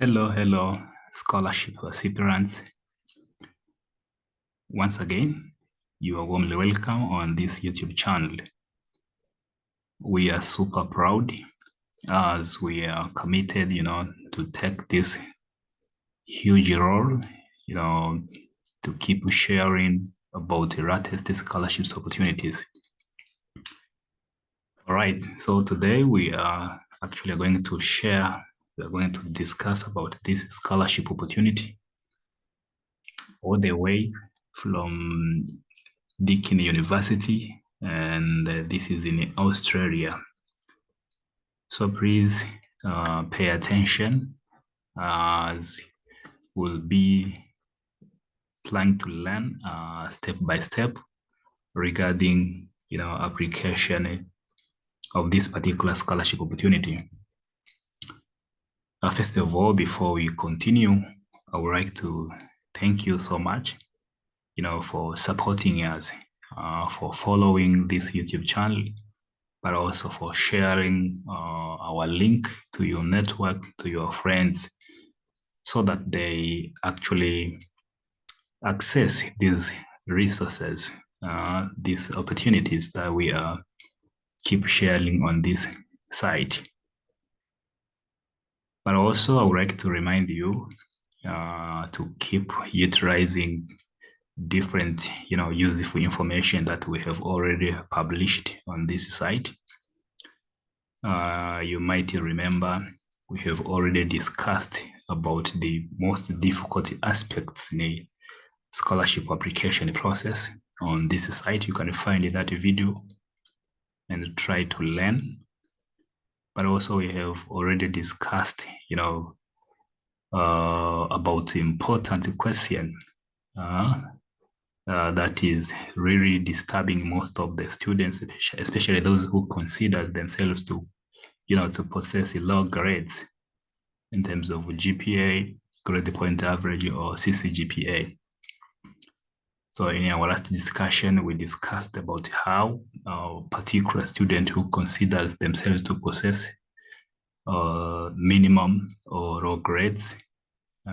Hello, scholarship recipients. Once again, you are warmly welcome on this YouTube channel. We are super proud as we are committed, to take this huge role, to keep sharing about the latest scholarships opportunities. All right, so today we are actually going to discuss about this scholarship opportunity all the way from Deakin University, and this is in Australia. So please pay attention as we'll be trying to learn step by step regarding application of this particular scholarship opportunity. First of all, before we continue, I would like to thank you so much, for supporting us, for following this YouTube channel, but also for sharing our link to your network, to your friends, so that they actually access these resources, these opportunities that we keep sharing on this site. But also, I would like to remind you to keep utilizing different, useful information that we have already published on this site. You might remember we have already discussed about the most difficult aspects in the scholarship application process. On this site, you can find that video and try to learn. But also we have already discussed, about the important question that is really disturbing most of the students, especially those who consider themselves to possess low grades in terms of GPA, grade point average, or CCGPA. So in our last discussion, we discussed about how a particular student who considers themselves to possess minimum or low grades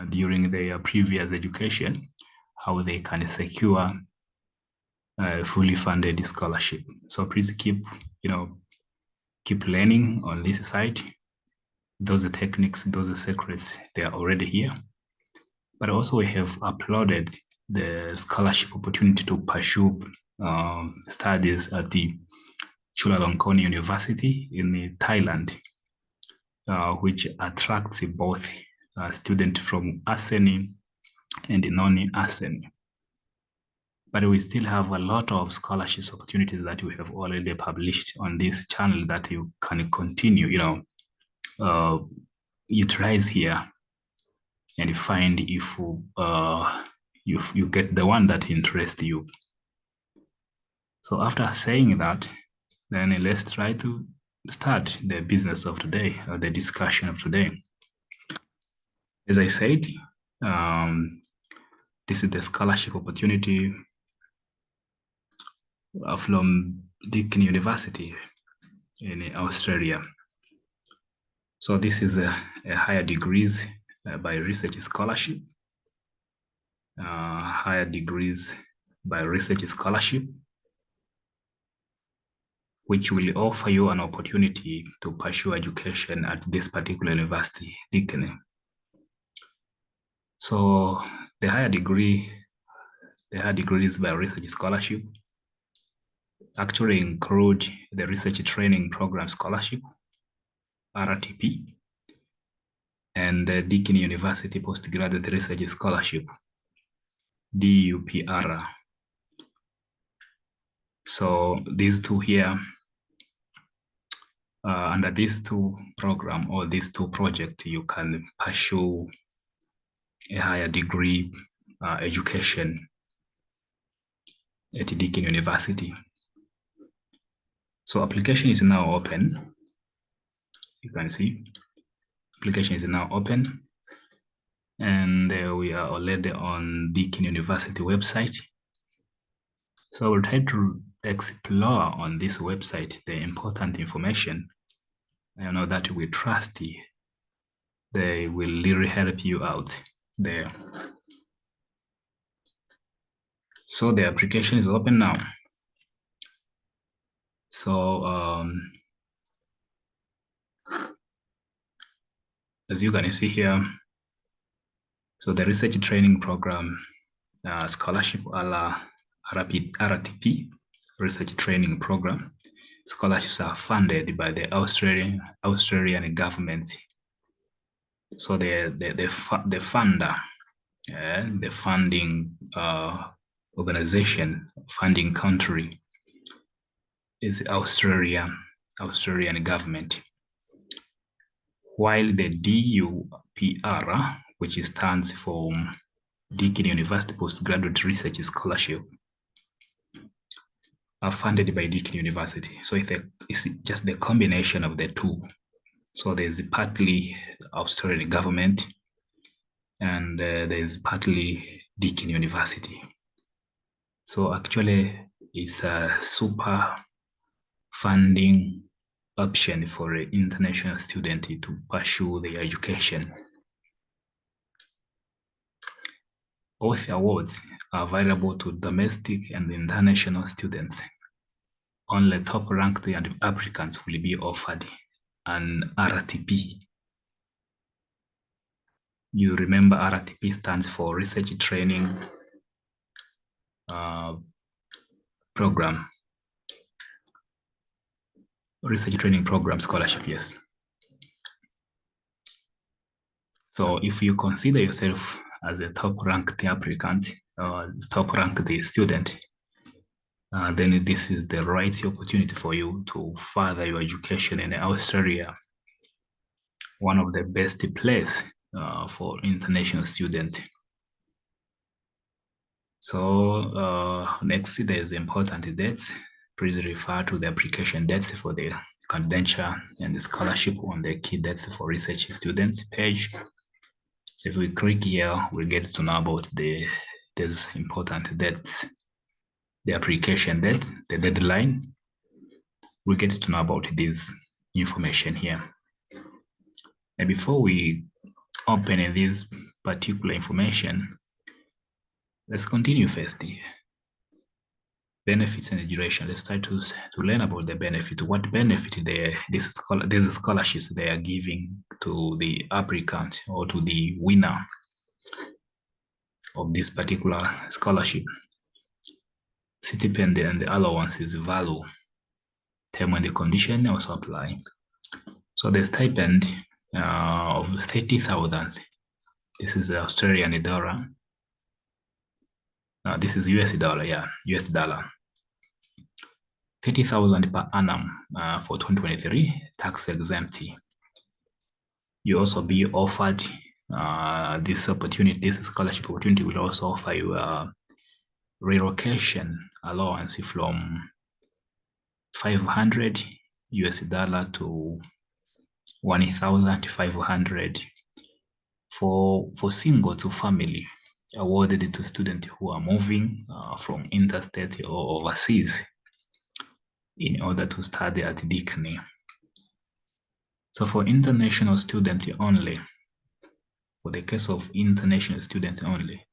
during their previous education, how they can secure a fully funded scholarship. So please keep learning on this site. Those techniques, those secrets, they are already here. But also we have uploaded the scholarship opportunity to pursue studies at the Chulalongkorn University in Thailand, which attracts both students from ASEAN and non-ASEAN. But we still have a lot of scholarships opportunities that we have already published on this channel that you can continue, utilize here and find if you get the one that interests you. So after saying that, then let's try to start the business of today, or the discussion of today. As I said, this is the scholarship opportunity from Deakin University in Australia. So this is a higher degrees by research scholarship, higher degrees by research scholarship, which will offer you an opportunity to pursue education at this particular university, Deakin. So the higher degrees by research scholarship actually include the Research Training Program Scholarship, RTP, and the Deakin University Postgraduate Research Scholarship, DUPR. So these two here, under these two programs or these two projects, you can pursue a higher degree education at Deakin University. So application is now open. You can see application is now open, and we are already on Deakin University website. So we'll try to explore on this website the important information, that we trust the They will really help you out there. So the application is open now. So as you can see here, so the research training program, scholarship RTP, research training program. Scholarships are funded by the Australian government. So the funder, the funding organization, funding country is Australian government. While the DUPR, which stands for Deakin University Postgraduate Research Scholarship, are funded by Deakin University. So it's just the combination of the two. So there's partly Australian government and there's partly Deakin University. So actually it's a super funding option for an international student to pursue their education. Both awards are available to domestic and international students. Only top-ranked applicants will be offered an RTP. You remember RTP stands for Research Training Program. Research Training Program Scholarship, yes. So if you consider yourself as a top-ranked applicant, top-ranked student, then this is the right opportunity for you to further your education in Australia, one of the best places for international students. So next, there's important dates. Please refer to the application dates for the candidature and the scholarship on the key dates for research students page. So if we click here, we get to know about these important dates, the application date, the deadline. We get to know about this information here. And before we open this particular information, let's continue first. Benefits and the duration. Let's try to learn about the benefit. What benefit these scholarships they are giving to the applicant or to the winner of this particular scholarship. Stipend and the allowances value, term and the condition also apply. So the stipend of 30,000. This is Australian dollar. This is US dollar, yeah, US dollar. 30,000 per annum for 2023, tax exempt. You also be offered this opportunity. This scholarship opportunity will also offer you a relocation allowance from 500 US dollar to 1,500 for single to family, awarded to students who are moving from interstate or overseas in order to study at Deakin. So for international students only, for the case of international students only,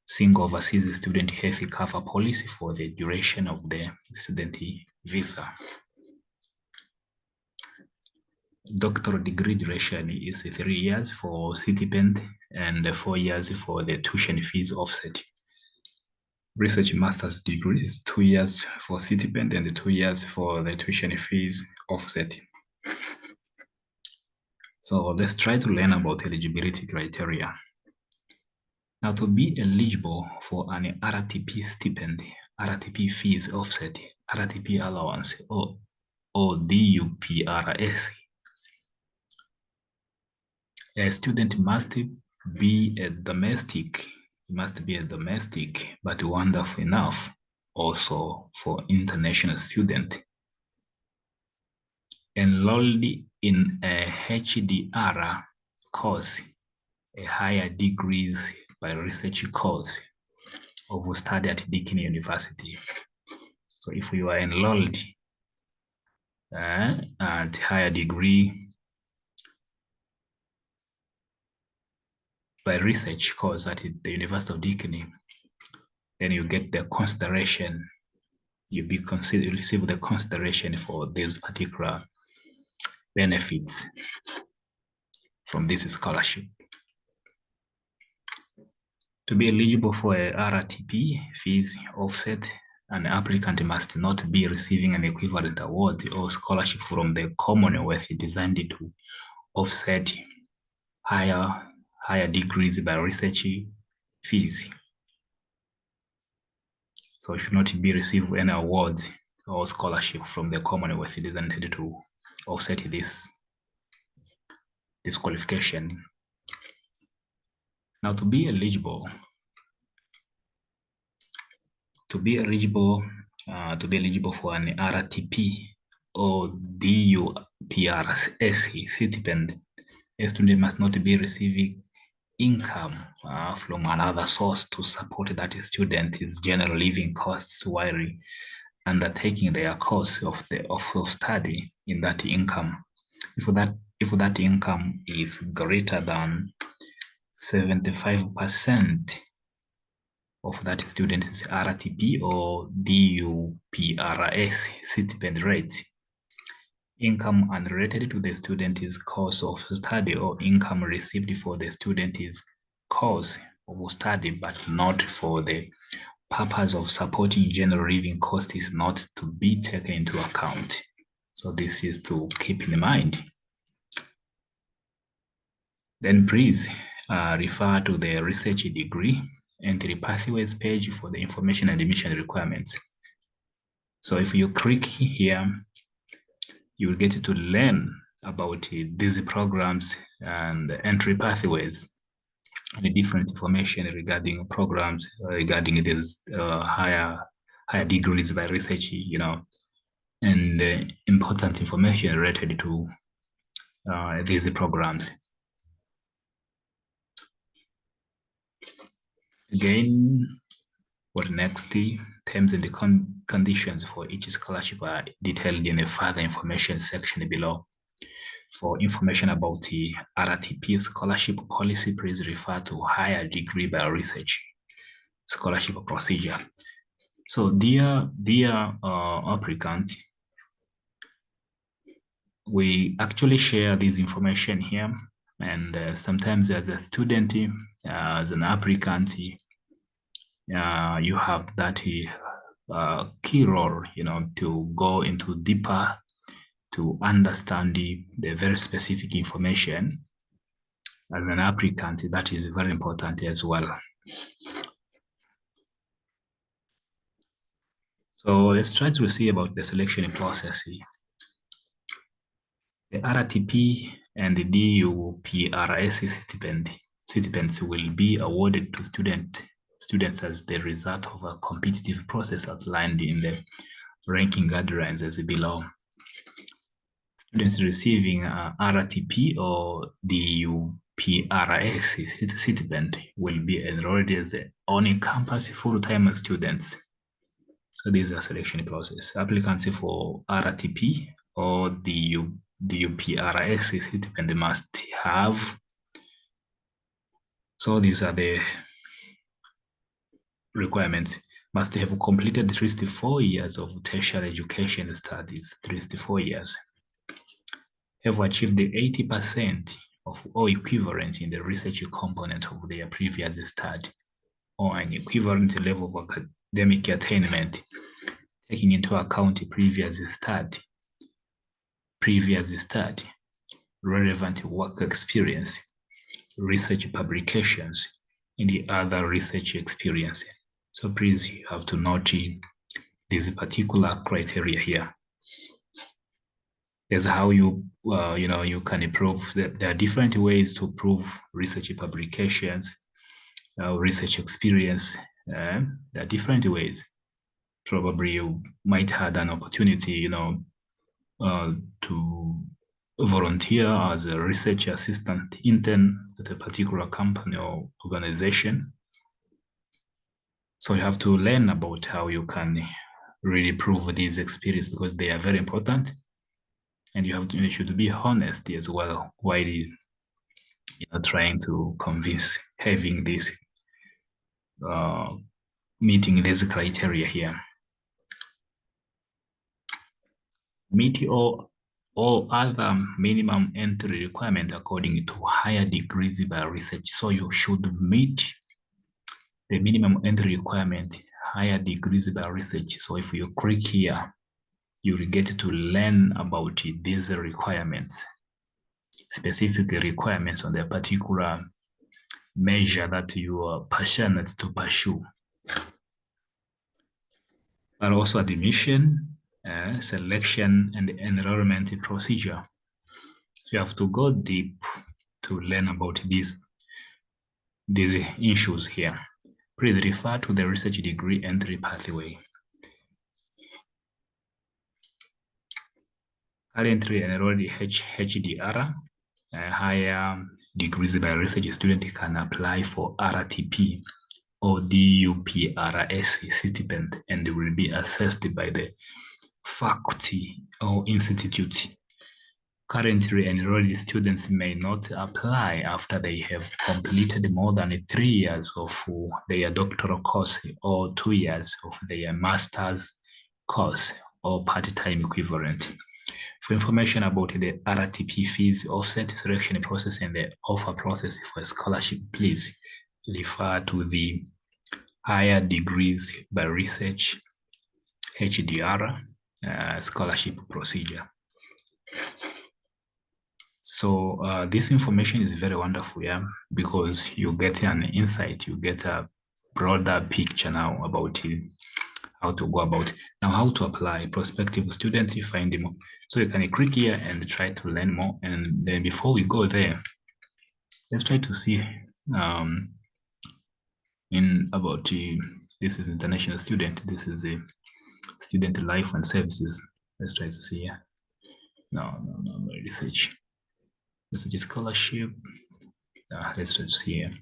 single overseas student health cover policy for the duration of the student visa. Doctoral degree duration is 3 years for stipend and 4 years for the tuition fees offset. Research master's degree is 2 years for stipend and 2 years for the tuition fees offset. So let's try to learn about eligibility criteria. Now, to be eligible for an RTP stipend, RTP fees offset, RTP allowance, or DUPRS, a student must be a domestic, but wonderful enough also for international student. Enrolled in a HDR course, a higher degrees by research course of study at Deakin University. So if you are enrolled at higher degree by research course at the University of Deakin, then you get the consideration. You receive the consideration for these particular benefits from this scholarship. To be eligible for a RTP fees offset, an applicant must not be receiving an equivalent award or scholarship from the Commonwealth designed to offset higher degrees by research fees. So should not be receiving any awards or scholarship from the Commonwealth designed to offset this qualification. Now, to be eligible for an RTP or DUPRS stipend, a student must not be receiving income from another source to support that student's general living costs while undertaking their course of study in that income. If that income is greater than 75% of that student's RTP or DUPRS stipend rate, income unrelated to the student's course of study or income received for the student's course of study but not for the purpose of supporting general living cost is not to be taken into account. So this is to keep in mind. Then please refer to the research degree entry pathways page for the information and admission requirements. So if you click here, you will get to learn about these programs and entry pathways and the different information regarding programs, regarding these higher degrees by research, and important information related to these programs. Again, what next? Terms and the conditions for each scholarship are detailed in a further information section below. For information about the RTP scholarship policy, please refer to higher degree by research scholarship procedure. So dear applicant, we actually share this information here, and sometimes as a student, as an applicant, you have that key role, to go into deeper to understand the very specific information. As an applicant, that is very important as well. So let's try to see about the selection process here. The RTP and the DUPRS stipends will be awarded to students as the result of a competitive process outlined in the ranking guidelines as below. Students receiving RTP or DUPRS stipend will be enrolled as on-campus full-time students. So this is a selection process. Applicants for RTP or DUPRS stipend must have. So these are the requirements. Must have completed at least 4 years of tertiary education studies, at least 4 years. Have achieved the 80% of or equivalent in the research component of their previous study, or an equivalent level of academic attainment, taking into account previous study, relevant work experience, research publications, and the other research experience. So please, you have to note this particular criteria here. There's how you can prove that there are different ways to prove research publications, research experience. There are different ways. Probably you might have an opportunity, to volunteer as a research assistant intern at a particular company or organization. So you have to learn about how you can really prove these experiences because they are very important. And you should be honest as well while trying to convince having this uh, meeting this criteria here. Meet all other minimum entry requirements according to higher degrees by research. So you should meet the minimum entry requirement, higher degrees by research. So if you click here, you will get to learn about these requirements, specific requirements on the particular measure that you are passionate to pursue. But also admission, selection, and enrollment procedure. So you have to go deep to learn about these issues here. Please refer to the research degree entry pathway. Currently enrolled HDR, higher degrees by research student can apply for RTP or DUPRS stipend and will be assessed by the faculty or institute. Currently enrolled students may not apply after they have completed more than 3 years of their doctoral course or 2 years of their master's course or part-time equivalent. For information about the RTP fees, offset selection process, and the offer process for scholarship, please refer to the higher degrees by research HDR scholarship procedure. So this information is very wonderful, yeah, because you get an insight, you get a broader picture now about how to go about. Now, how to apply. Prospective students, you find them. So you can click here and try to learn more. And then before we go there, let's try to see in about this is international student. This is a student life and services. Let's try to see here. No, research. Research scholarship. Let's try to see here.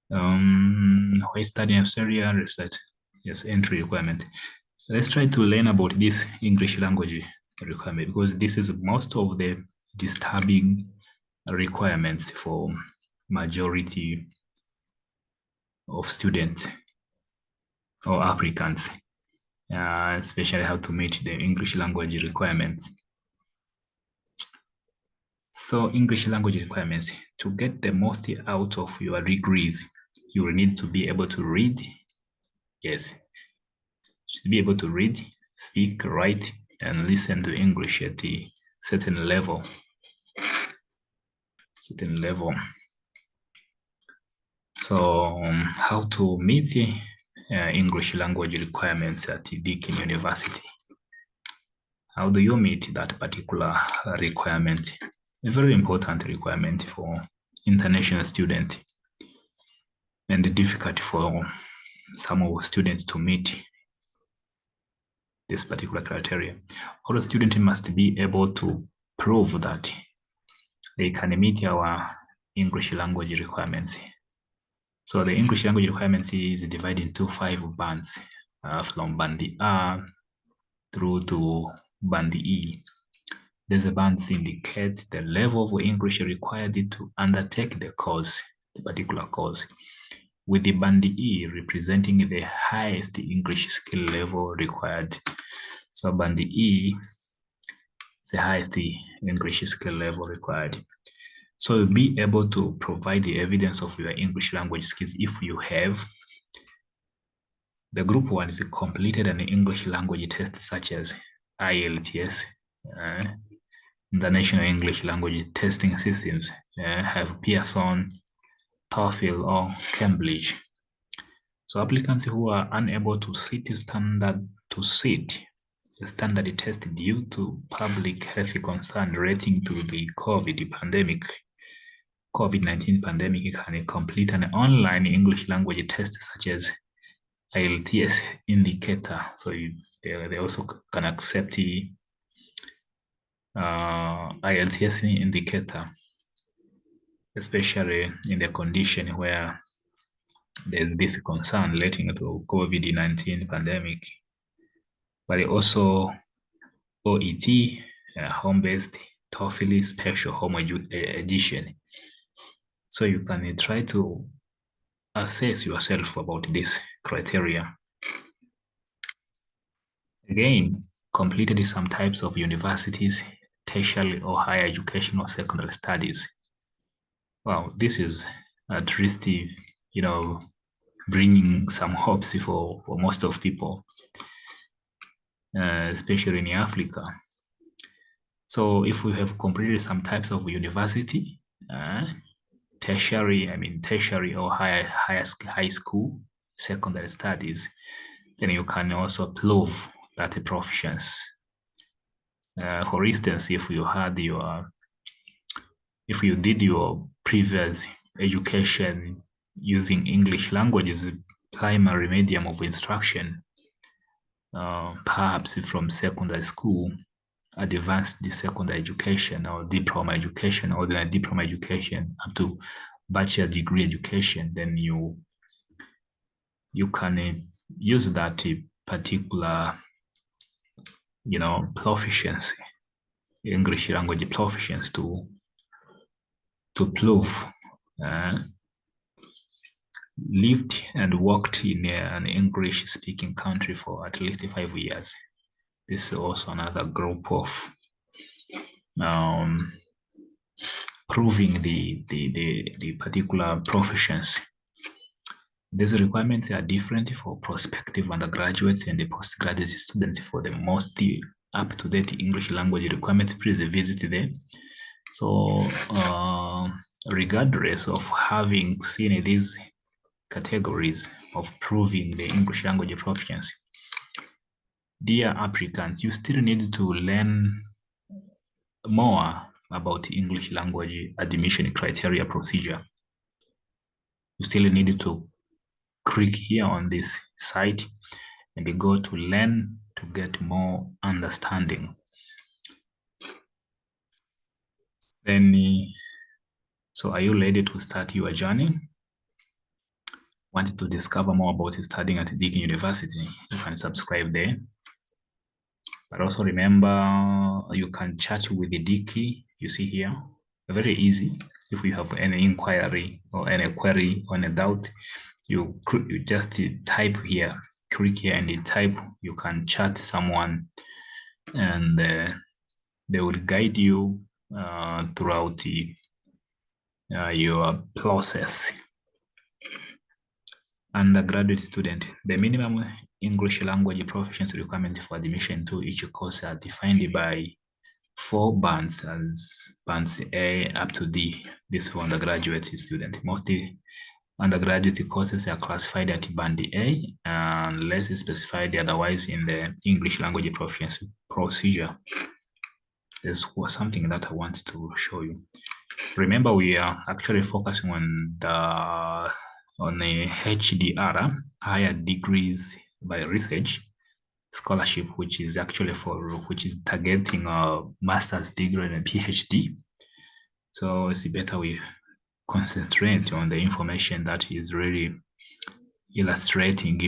Why study in Australia? Research. Yes, entry requirement. Let's try to learn about this English language requirement because this is most of the disturbing requirements for majority of students or applicants, especially how to meet the English language requirements. So English language requirements, to get the most out of your degrees, you will need to be able to read. Yes, should be able to read, speak, write, and listen to English at a certain level. So how to meet English language requirements at Deakin University? How do you meet that particular requirement? A very important requirement for international student and difficult for some of students to meet this particular criteria. All students must be able to prove that they can meet our English language requirements. So the English language requirements is divided into 5 bands from band R through to band E. These bands indicate the level of English required to undertake the course, the particular course, with the band E representing the highest English skill level required. So band E is the highest English skill level required. So be able to provide the evidence of your English language skills if you have. The group 1 is completed an English language test such as IELTS, the National English Language Testing Systems, have Pearson, TOEFL, or Cambridge. So applicants who are unable to sit the standard test due to public health concern relating to the COVID-19 pandemic can complete an online English language test such as IELTS indicator. So they also can accept the IELTS indicator, especially in the condition where there's this concern relating to COVID-19 pandemic, but also OET, home-based TOEFL special home edition. So you can try to assess yourself about this criteria. Again, completed some types of universities, tertiary or higher education or secondary studies. Wow, this is at least, bringing some hopes for most of people, especially in Africa. So if we have completed some types of university, tertiary or high school, secondary studies, then you can also prove that proficiency. For instance, if you did your previous education using English language as a primary medium of instruction, perhaps from secondary school, advanced secondary education or diploma education, or the diploma education up to bachelor degree education, then you can use that particular proficiency, English language proficiency, to prove lived and worked in an English speaking country for at least 5 years. This is also another group of proving the particular proficiency. These requirements are different for prospective undergraduates and the postgraduate students. For the most up-to-date English language requirements, please visit them. So regardless of having seen these categories of proving the English language proficiency, dear applicants, you still need to learn more about English language admission criteria procedure. You still need to click here on this site and go to learn to get more understanding. Then, so are you ready to start your journey? Want to discover more about studying at Deakin University? You can subscribe there. But also remember, you can chat with the Deakin, you see here. Very easy. If you have any inquiry or any query or any doubt, you just type here, click here and type. You can chat someone, and they will guide you throughout your process. Undergraduate student, the minimum English language proficiency requirement for admission to each course are defined by 4 bands, as bands A up to D. This for undergraduate student. Most undergraduate courses are classified at band A unless specified otherwise in the English language proficiency procedure. This was something that I wanted to show you. Remember, we are actually focusing on a HDR, higher degrees by research scholarship, which is targeting a master's degree and a PhD. So it's better we concentrate on the information that is really illustrating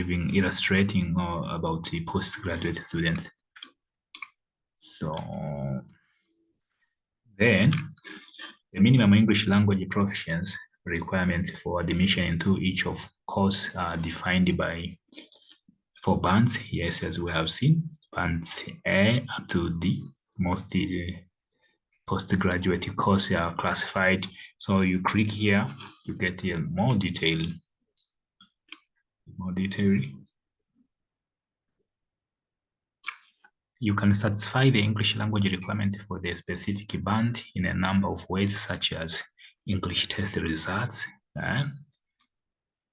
about the postgraduate students. So then the minimum English language proficiency requirements for admission into each of course are defined by 4 bands. Yes, as we have seen, bands A up to D. Most postgraduate courses are classified. So you click here, you get here more detail. You can satisfy the English language requirements for the specific band in a number of ways, such as English test results.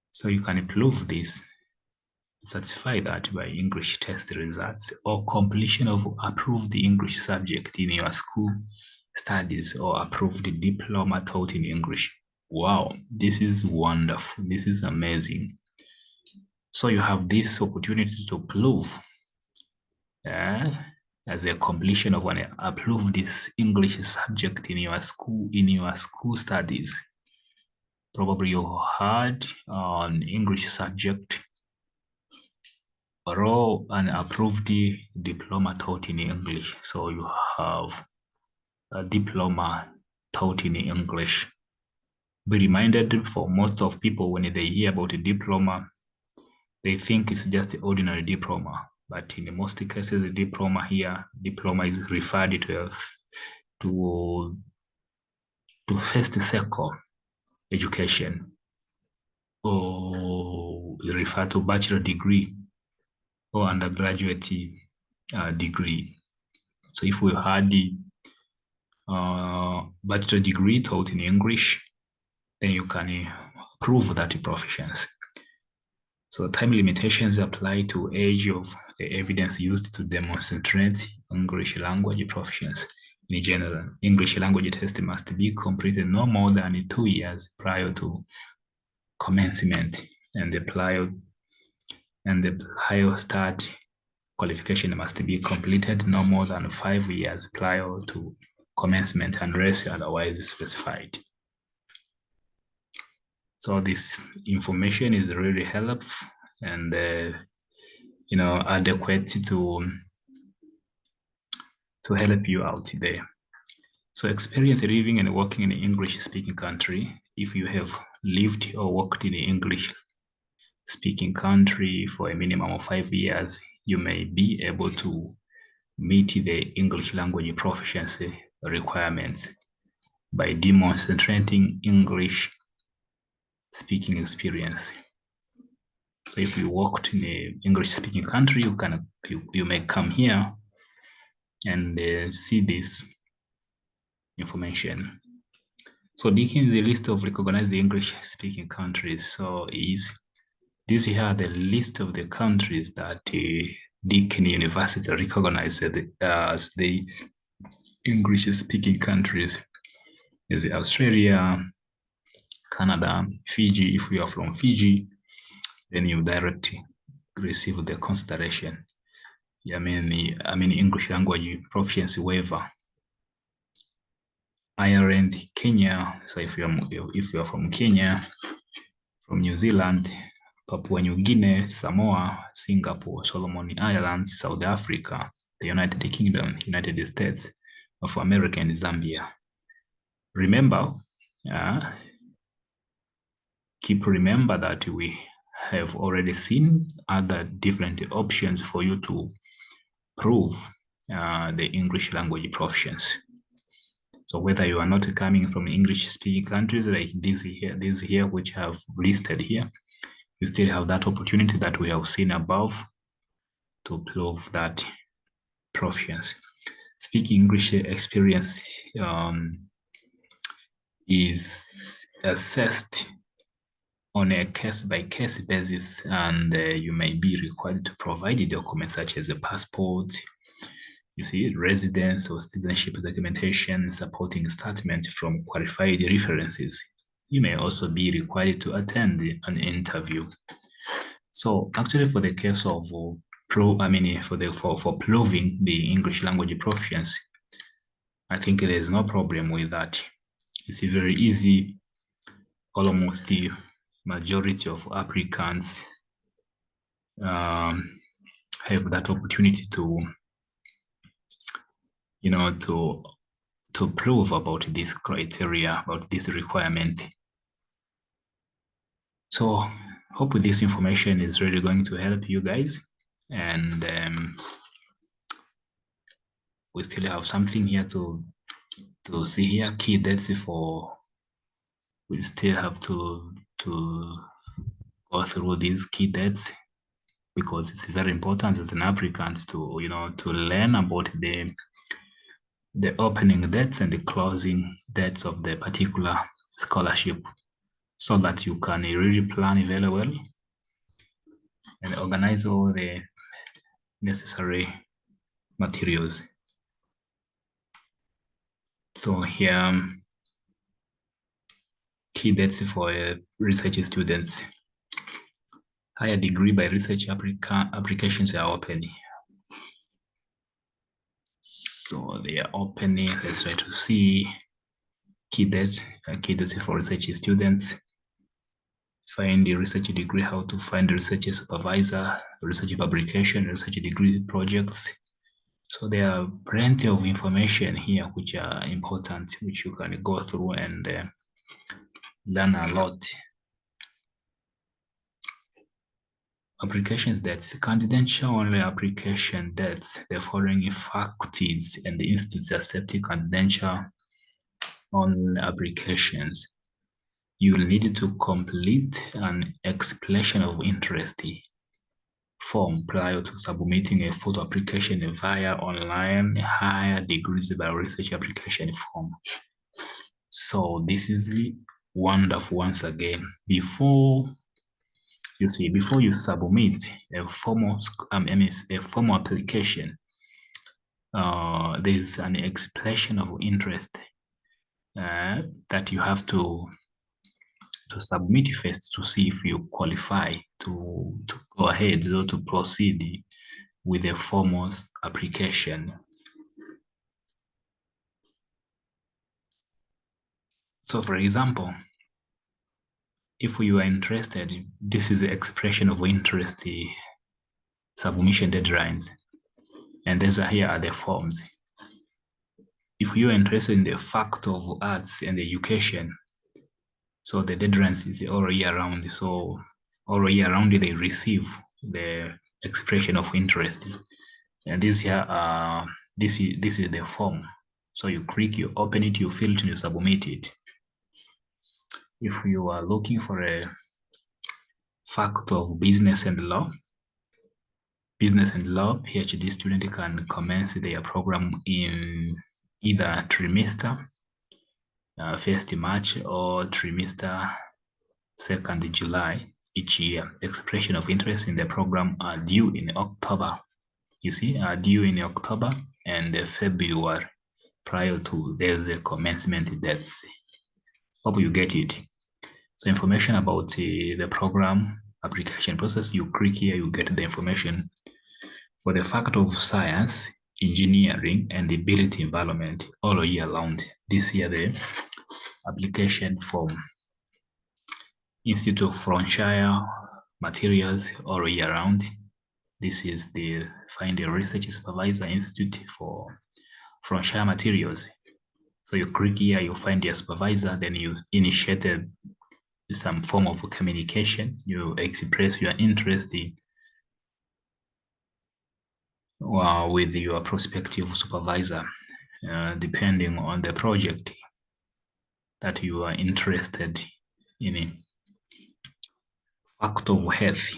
So you can prove this, satisfy that by English test results or completion of approved English subject in your school studies or approved diploma taught in English. Wow, this is wonderful. This is amazing. So you have this opportunity to prove as a completion of an approved English subject in your school studies. Probably you had an English subject or an approved diploma taught in English. So you have a diploma taught in English. Be reminded, for most of people, when they hear about a diploma, they think it's just the ordinary diploma. But in most cases, the diploma is referred to first circle education, or refer to bachelor degree or undergraduate degree. So if we had the bachelor degree taught in English, then you can prove that proficiency. So time limitations apply to age of the evidence used to demonstrate English language proficiency. In general, English language test must be completed no more than 2 years prior to commencement, and the prior start qualification must be completed no more than 5 years prior to commencement unless otherwise specified. So this information is really helpful and adequate to help you out there. So experience living and working in an English-speaking country. If you have lived or worked in an English-speaking country for a minimum of 5 years, you may be able to meet the English language proficiency requirements by demonstrating English speaking experience. So if you worked in an English-speaking country, you may come here and see this information. So Deakin is the list of recognized English-speaking countries. So these here are the list of the countries that Deakin University recognized as the English-speaking countries. There's Australia, Canada, Fiji. If you are from Fiji, then you directly receive the consideration. I mean English language proficiency waiver. Ireland, Kenya. So if you are from Kenya, from New Zealand, Papua New Guinea, Samoa, Singapore, Solomon Islands, South Africa, the United Kingdom, United States of America, and Zambia. Remember, remember that we have already seen other different options for you to prove the English language proficiency. So whether you are not coming from English-speaking countries like these here, which I have listed here, you still have that opportunity that we have seen above to prove that proficiency. Speaking English experience is assessed on a case-by-case basis, and you may be required to provide documents such as a passport, residence or citizenship documentation, supporting statement from qualified references. You may also be required to attend an interview. So actually, for the case of for proving the English language proficiency, I think there's no problem with that. It's very easy. Almost the majority of applicants have that opportunity to prove about this criteria, about this requirement. So hope this information is really going to help you guys, and we still have something here to see here. Key dates we still have to go through these key dates, because it's very important as an applicant to learn about the opening dates and the closing dates of the particular scholarship, so that you can really plan very well and organize all the necessary materials. So here, key dates for research students. Higher degree by research applications are open. So they are opening. Let's try to see key dates for research students. Find the research degree, how to find the research supervisor, research publication, research degree projects. So there are plenty of information here which are important, which you can go through and learn a lot. Applications dates, confidential only application dates. The following faculties and the institutes accepting confidential on applications. You will need to complete an expression of interest form prior to submitting a photo application via online higher degrees by research application form. So this is wonderful once again. Before you submit a formal application, there's an expression of interest that you have to submit first to see if you qualify to go ahead or to proceed with a formal application. So for example, if you are interested, this is the expression of interest, the submission deadlines, and these are here are the forms. If you are interested in the fact of arts and education, so the deadlines is all year round. So all year round they receive the expression of interest, and this here this is the form. So you click, you open it, you fill it, and you submit it. If you are looking for a fact of business and law, PhD student can commence their program in either trimester, 1st March, or trimester 2nd July each year. Expression of interest in the program are due in October. You see, are due in October and February prior to there's a commencement dates. Hope you get it. So information about the program application process, you click here, you get the information. For the fact of science, engineering, and the built environment all year round. This year, the application form. Institute of Frontier Materials all year round. This is the Find a Research Supervisor Institute for Frontier Materials. So you click here, you find your supervisor, then you initiated some form of communication. You express your interest with your prospective supervisor, depending on the project that you are interested in. Fact of health.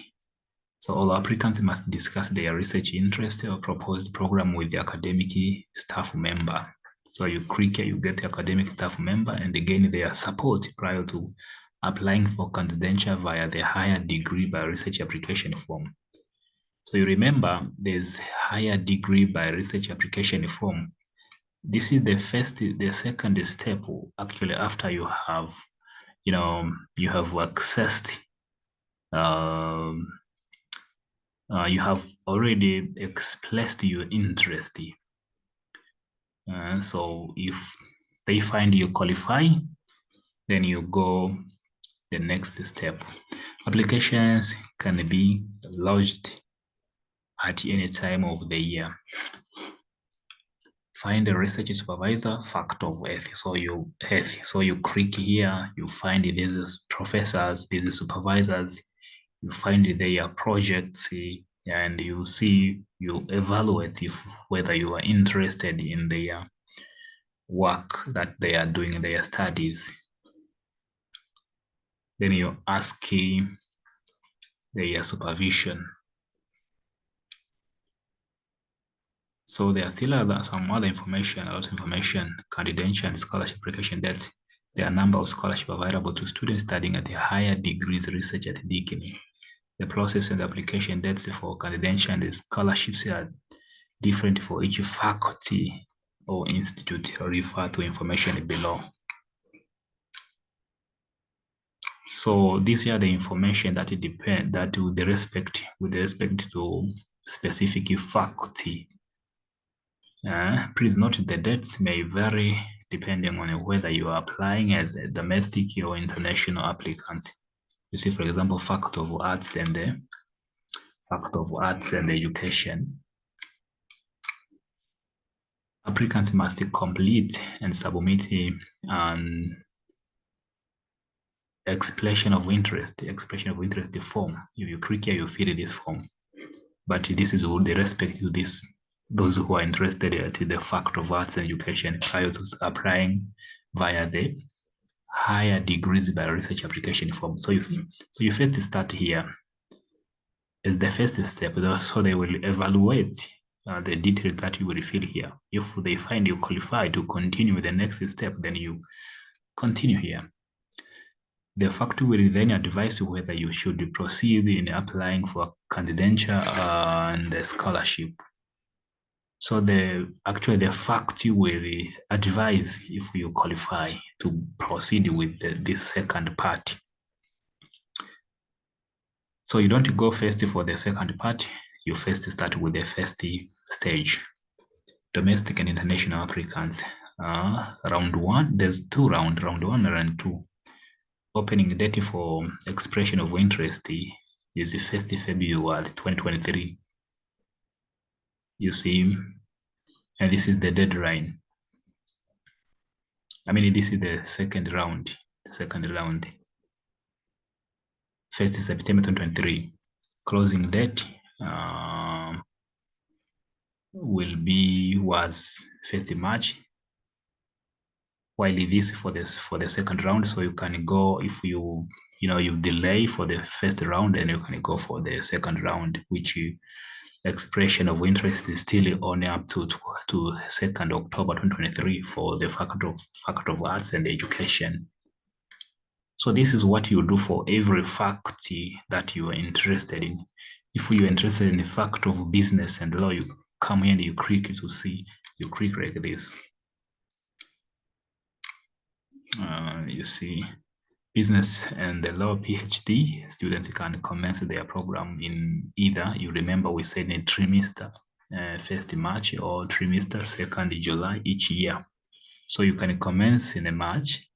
So all applicants must discuss their research interest or proposed program with the academic staff member. So you click here, you get the academic staff member and gain their support prior to applying for confidential via the higher degree by research application form. So you remember there's higher degree by research application form. This is the second step actually after you have, you have accessed, you have already expressed your interest. So if they find you qualify, then you go the next step. Applications can be lodged at any time of the year. Find a research supervisor, fact of earth. So you click here, you find these professors, these supervisors, you find their projects, and you see, you evaluate if whether you are interested in their work that they are doing in their studies. Then you ask their supervision. So there are still some other information, a lot of information, candidate and scholarship application dates. There are a number of scholarships available to students studying at the higher degrees research at Deakin. The process and application dates for candidate and the scholarships are different for each faculty or institute. Refer to information below. So these are the information that with respect to specific faculty. Please note the dates may vary depending on whether you are applying as a domestic or international applicant. You see, for example, Faculty of Arts and Education. Applicants must complete and submit an expression of interest form. If you click here, you fill this form. But this is with respect to those who are interested in the fact of arts and education prior to applying via the higher degrees by research application form. So you see, so you first start here as the first step. So they will evaluate the details that you will fill here. If they find you qualify to continue with the next step, then you continue here. The faculty will then advise you whether you should proceed in applying for candidature and the scholarship. So the faculty will advise if you qualify to proceed with this second part. So you don't go first for the second part. You first start with the first stage, domestic and international applicants. Round one, there's two rounds, round one and round two. Opening date for expression of interest is 1st February 2023. You see, and this is the deadline. I mean, this is the second round. 1st September 2023. Closing date was 1st March. While this for the second round, so you can go if you delay for the first round, then you can go for the second round, which expression of interest is still only up to 2nd October 2023 for the Faculty of Arts and Education. So this is what you do for every faculty that you are interested in. If you're interested in the Faculty of Business and Law, you come here and you click to see, you click like this. You see, business and the law PhD students can commence their program in either, you remember we said in trimester, 1st March, or trimester 2nd July each year. So you can commence in March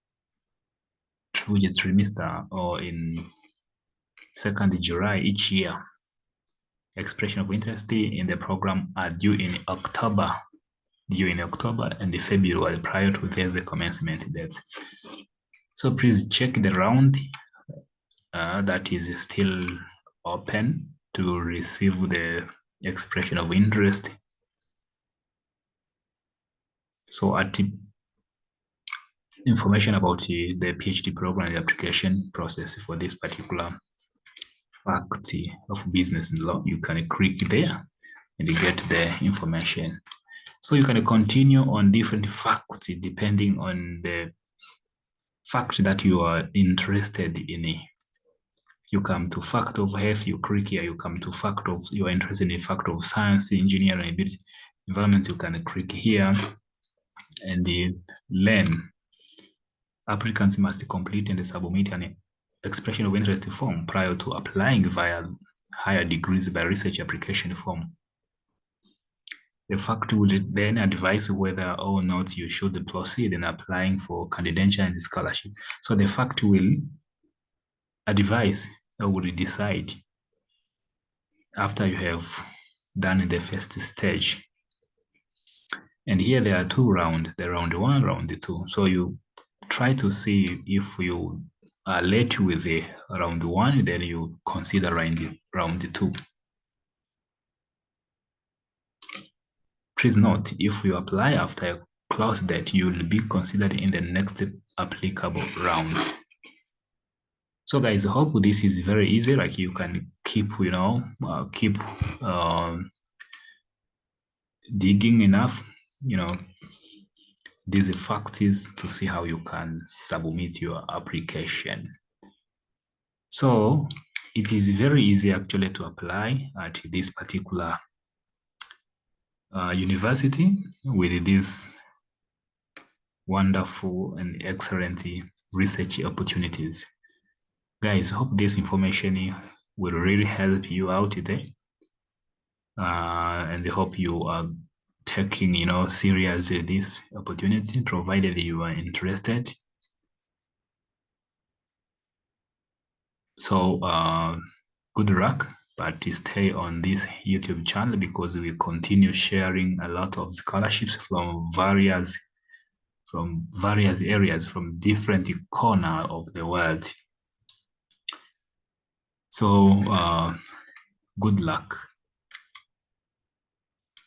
through the trimester or in 2nd July each year. Expression of interest in the program are due in October and February prior to the commencement date. So please check the round that is still open to receive the expression of interest. So at information about the PhD program and the application process for this particular faculty of business and law, you can click there and you get the information. So you can continue on different faculty depending on the faculty that you are interested in. You come to faculty of health, you click here, you come to faculty of, you are interested in the faculty of science, engineering, and environment, you can click here and learn. Applicants must complete and submit an expression of interest form prior to applying via higher degrees by research application form. The faculty will then advise whether or not you should proceed in applying for candidature and scholarship. So the faculty will advise or will decide after you have done the first stage. And here there are two rounds, the round one, round two. So you try to see if you are late with the round one, then you consider round two. Please note, if you apply after a close date, you will be considered in the next applicable round. So guys, I hope this is very easy. Like you can keep, digging enough, these factors to see how you can submit your application. So it is very easy actually to apply at this particular university with these wonderful and excellent research opportunities. Guys, hope this information will really help you out today. And I hope you are taking, serious this opportunity, provided you are interested. So good luck, but stay on this YouTube channel because we continue sharing a lot of scholarships from various areas, from different corners of the world. So good luck.